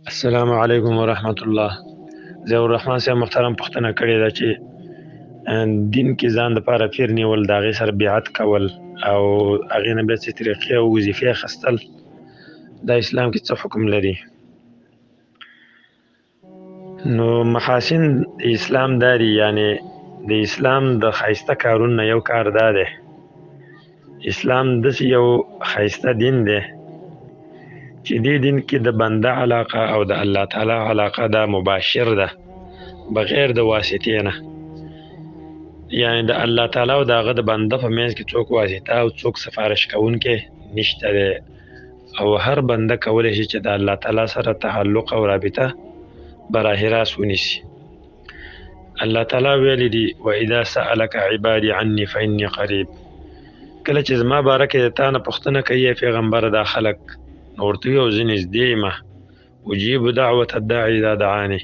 السلام علیکم ورحمت الله. ضیاء الرحمن صاحب محترم پوښتنه کړې ده چې دین کې ځان دپاره پیر نیول، د هغې سره بیعت کول او هغې نه بیا څه طریقې او وظیفې اخیستل دا اسلام کې څه حکم لري؟ نو محاسن د اسلام دا دي، یعنی د اسلام د ښایسته کارونو نه یو کار دا دی، اسلام داسې یو ښایسته دین دی چې دې دین کې د بنده علاقه او د الله تعالی علاقه دا مباشر ده، بغیر د واسطې نه. یعنی د الله تعالی او د هغه د بنده په منځ کې څوک واسطه او څوک سفارش کوونکی نشته دی، او هر بنده کولی شي چې د الله تعالی سره تعلق او رابطه براه راست ونیسي. الله تعالی ویلی دی وَإِذَا سَأَلَكَ عِبَادِي عَنِّي فَإِنِّي قَرِيب. کله چې زما باره کې د تا نه پوښتنه کوي پیغمبره دا خلک، نو ورته ووایه زه نږدې یم، اجیب دعوة الداعي اذا دعاني،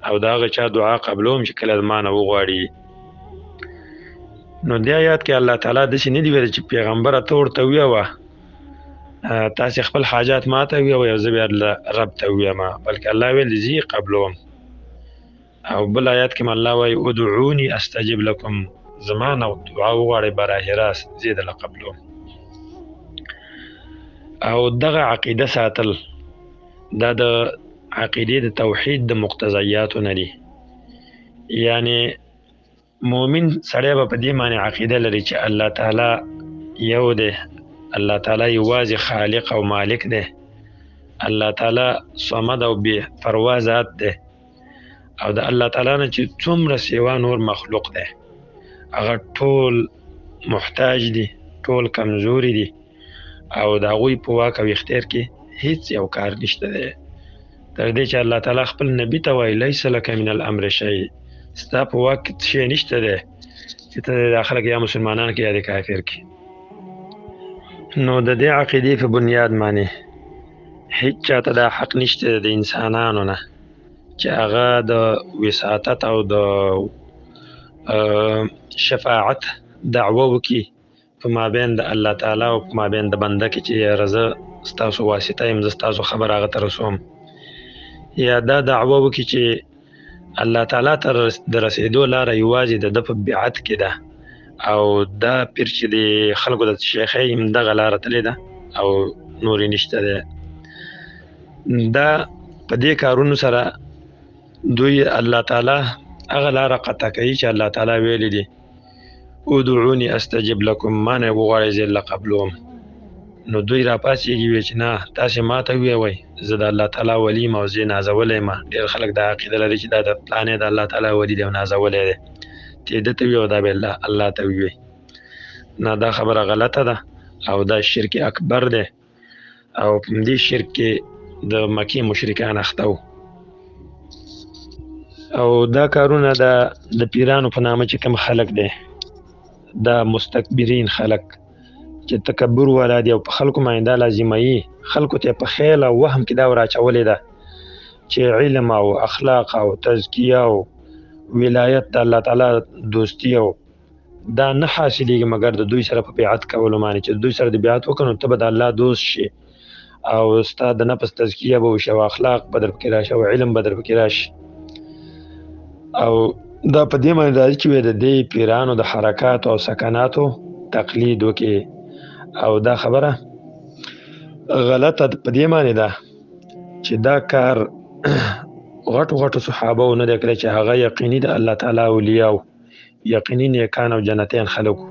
او د هغه چا دعا قبلوم چې کله زما نه وغواړي. نو دې آیات کې الله تعالی داسې نه دي ویلي چې پیغمبره ته ورته ووایه تاسې خپل حاجات ما ته ووایه او زه بیا رب ته ووایم، بلکې الله ویلي زه یې قبلوم. او بل آیات کې الله وایي ادعوني استجب لکم، زما نه دعا وغواړئ براه راست زه یې درله قبلوم. او دغه عقیده ساتل دا د عقیدې د توحید د مقتضیاتو نه دي. یعنی مؤمن سړی به په دې معنی عقیده لري چې الله تعالی یو دی، الله تعالی یوازې خالق او مالک دی، الله تعالی صمد او بې پروا ذات دی، او د الله تعالی نه چې څومره سیوا نور مخلوق دی هغه ټول محتاج دي، ټول کمزوري دي، او د هغوی په واک او اختیار کې هیڅ یو کار نشته دی، تر دې چې الله تعالی خپل نبی ته وایي لیس لک من الامر شیء، ستا په واک کې شی نشته دی چې ته دا خلک یا مسلمانان کې یا د کافر کې. نو د دې عقیدې په بنیاد باندې هیڅ چاته دا حق نشته د انسانانو نه چې هغه د وساطت او د شفاعت دعوه وکړي په مابین د الله تعالی او په مابین د بنده کې چې یاره زه ستاسو واسطه یم، زه ستاسو خبر هغه ته رسوم، یا دا دعوه وکړي چې الله تعالی ته د رسېدو لاره یوازې د ده په بیعت کې ده، او دا پیر چې د خلکو د شیخۍ همدغه لاره تلې ده او نور یې نشته دی. دا په دې کارونو سره دوی الله تعالی هغه لاره قطع کوي چې الله تعالی ویلی دي ادعوني استجب لکم، ما نه وغواړئ زه یې قبلوم. نو دوی راپاڅېږي وایي چې نه تاسې ما ته ووایئ زه د الله تعالی ولی یم او زه یې نازولی یم. ډېر خلک دا عقیده لري چې دا د پلانې د الله تعالی ولی دی او نازولی دی، ته یې ده ته ووایه او دا به الله ته ووایي. نه دا خبره غلطه ده او دا شرک اکبر دی، او په دې شرک کې د مکې مشرکان اخته وو. او دا کارونه د پیرانو په نامه چې کوم خلک دی دا مستکبرین خلک چې تکبر والا دي او په خلکو باندې دا لازموي، خلکو ته په خیال او وهم کې دا ور اچولې ده چې علم او اخلاق او تزکیه او ولایت د الله تعالی دوستی او دا نه حاصلېږي مګر د دوی سره په بیعت کولو باندې، چې دوی سره د بیعت وکړو نو ته به د الله دوست شي او ستا د نفس تزکیه به وشي او اخلاق به در پکې راشي او علم به در پکې راشي. او دا په دې باندې راځي چې د دې پیرانو د حرکاتو او سکناتو تقلید وکړي، او دا خبره غلطه په دې معنی ده چې دا کار غټو صحابه نه دی کړی چې هغه یقیني د الله تعالی اولیاء یقیني نیکان او جنتیان خلکو،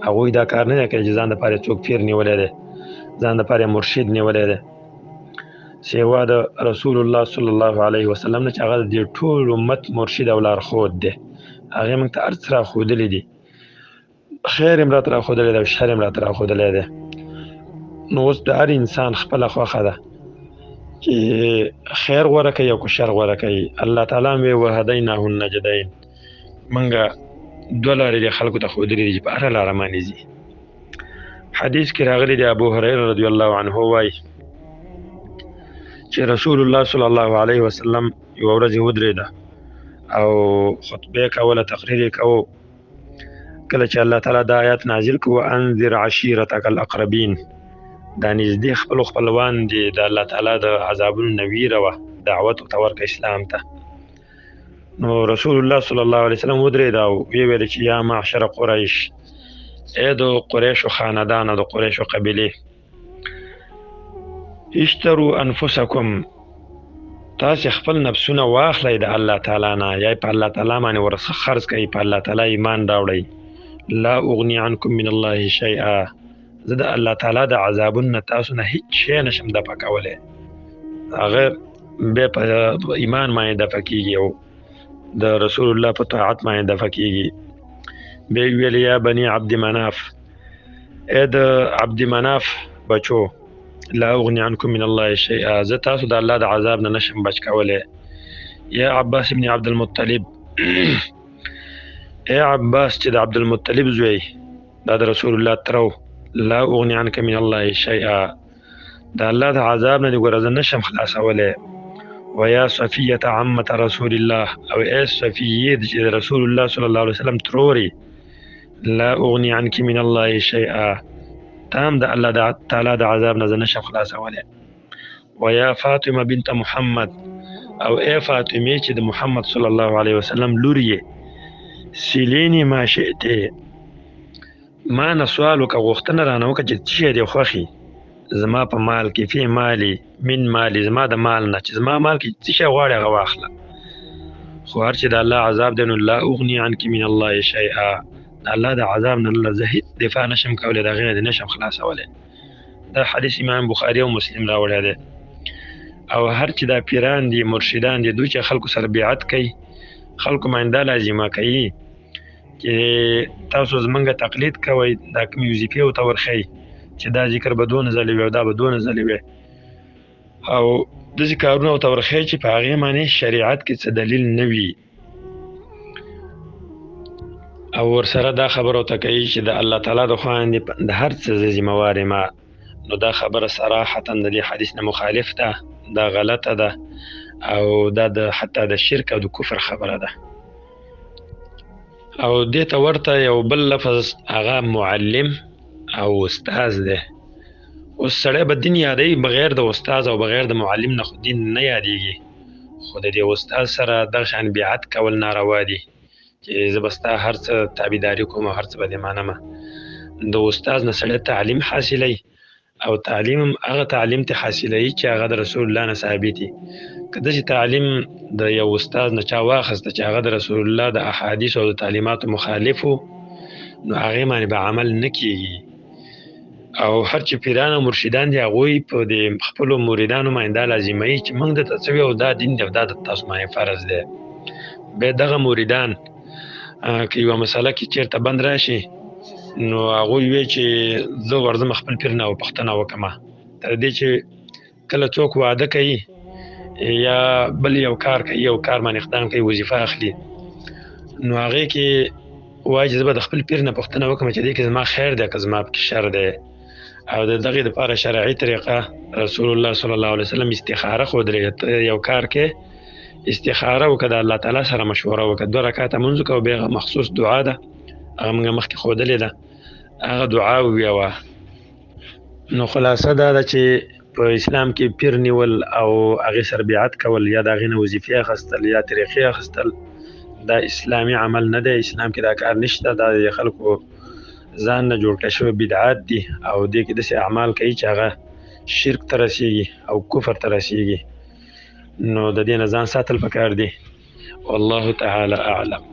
هغوی دا کار نه دی کړی چې ځان دپاره څوک پیر نیولی دی، ځان دپاره مرشد نیولی دی، سیوا د رسول الله صلی الله علیه وسلم نه چې هغه د دې ټول امت مرشد او لارښود دی. هغې موږ ته هر څه راښودلی دي، خیر یې راته راښودلی دی او شر یې راته راښودلی دی. نو اوس د هر انسان خپله خوښه ده چې خیر غوره کوي او که شر غوره کوي. الله تعالی هم وی وهدیناه النجدین، موږ دوه لارې دې خلکو ته ښودلي دي چې په هره لاره باندې ځي. حدیث کې راغلی دی ابو هریره رضی الله عنه وایي چې رسول الله صلی الله علیه وسلم یوه ورځ ودرېده او خطبه کوله، تقریر یې کوو. کله چې الله تعالی دا آیات نازل کړو انذر عشیرتک الاقربین، دا نږدې خپلوان دي د الله تعالی د عذابونو نه ویروه دعوت ورته ورکړه اسلام ته. نو رسول الله صلی الله علیه وسلم ودرېد او ویې ویل چې یا معشر قریش، ای د قریشو خاندان، د قریشو قبیلې، اشتروا انفسکم، تاسې خپل نفسونه واخلئ د الله تعالی نه، یا په الله تعالی باندې ورڅخه خرڅ کړئ، په الله تعالی ایمان راوړئ. لا اغنی عنکم من الله شیئا، زه د الله تعالی د عذابونو تاسو نه هیڅ شی نشم دفع کولی. هغه بیا په ایمان باندې دفع کېږي او د رسول الله په طاعت باندې دفع کېږي. بیا یې ویل یا بني عبد مناف، ای د عبد مناف بچو، لا اغنی عنکم من الله شیئا، زه تاسو د الله د عذاب نه نشم بچ کولی. یا عباس ابن عبد المطلب، ای عباس چې د عبد المطلب زوی، دا د رسول الله ترو، لا اغنی عنک من الله شیئا، د الله د عذاب نه دې ګوره زه نشم خلاصولی. ویا صفیة عمة رسول الله، او ای صفیې چې د رسول الله صلی الله علیه وسلم تروري، لا اغنی عنک من الله شیئا، تام د الله تعالی د عذاب نه زه نشم خلاصولی. ویا فاطمه بنت محمد، او ای فاطمه چې د محمد صلی الله علیه وسلم لور یې، سیلینی ما شئتې، ما نه سوال وکړه، غوښتنه رانه وکړه چې څه شی دې خوښي زما په مال کې، فی مالی من مالی، زما د مال نه چې زما مال کې څه شی غواړې هغه واخله. خو هر چې د الله عذاب دی نو لا اغنی عنک من الله شیئا، د الله د عذاب نه زه هیڅ دفاع نشم کولی، د هغې نه دې نشم خلاصولی. دا حدیث امام بخاري او مسلم راوړی دی. او هر چې دا پیران دي مرشدان دي دوی چې خلکو سره بیعت کوي، خلکو باندې دا لازمه کوي چې تاسو زمونږ تقلید کوئ، دا کوم وظیفې ورته ورښیي چې دا ذکر به دونه ځلې وي او دا به دونه ځلې وي، او داسې کارونه ورته ورښیي چې په هغې باندې شریعت کې څه دلیل نه وي، او ورسره دا خبره ورته کوي چې د الله تعالی د خوا باندې د هر څه زه ذمهوار یم. نو دا خبره صراحتا د دې حدیث نه مخالف ده، دا غلطه ده، او دا د حتی د شرک او د کفر خبره ده. او دې ته ورته یو بل لفظ هغه معلم او استاذ دی. اوس سړی به دین یادوي بغیر د استاذ او بغیر د معلم نه خو دین نه یادېږي، خو د دې استاذ سره دغه شان بیعت کول ناروا دي چې زه به ستا هر څه تابعداري کوم او هر څه به دې منمه. د استاذ نه سړی تعلیم حاصلوي، او تعلیم هغه تعلیم ته حاصلوي چې هغه د رسول الله نه ثابت وي. که داسې تعلیم د یو استاذ نه چا واخیسته چې هغه د رسول الله د احادیثو او د تعلیماتو مخالف و، نو هغې باندې به عمل نه کېږي. او هر چې پیران او مرشدان دي هغوی په د خپلو مریدانو باندې دا لازموي چې موږ درته څه ویو دا دین دی او دا د تاسو باندې فرض دی. بیا دغه مریدان که یوه مسله کې چېرته بند راشي نو هغوی وی چې زه ورځم خپل پیر نه پوښتنه وکړمه، تر دې چې کله څوک واده کوي یا بل یو کار کوي، یو کار باندې اقدام کوي، وظیفه اخلي، نو هغې کې وایي چې زه به د خپل پیر نه پوښتنه وکړم چې دې کې زما خیر دی که زما پکې شر دی. او د دغې دپاره شرعي طریقه رسول الله صلی الله علیه وسلم استخاره ښودلې، یو کار کې استخاره وکړه، د الله تعالی سره مشوره وکړه، 2 رکعته لمونځ وکړه او بیا مخصوص دعا ده هغه موږ مخکې ښودلې ده، هغه دعا وویوه. نو خلاصه دا ده چې په اسلام کې پیر نیول او هغې سره بیعت کول یا د هغې نه وظیفې اخیستل یا طریقې اخیستل دا اسلامي عمل نه دی. اسلام کې دا کار نشته، دا د خلکو ځان نه جوړ کړی شوی بدعات دي، او دې کې داسې اعمال کوي چې هغه شرک ته رسیږي او کفر ته رسیږي. نو د دې نه ځان ساتل پکار دي. والله تعالی اعلم.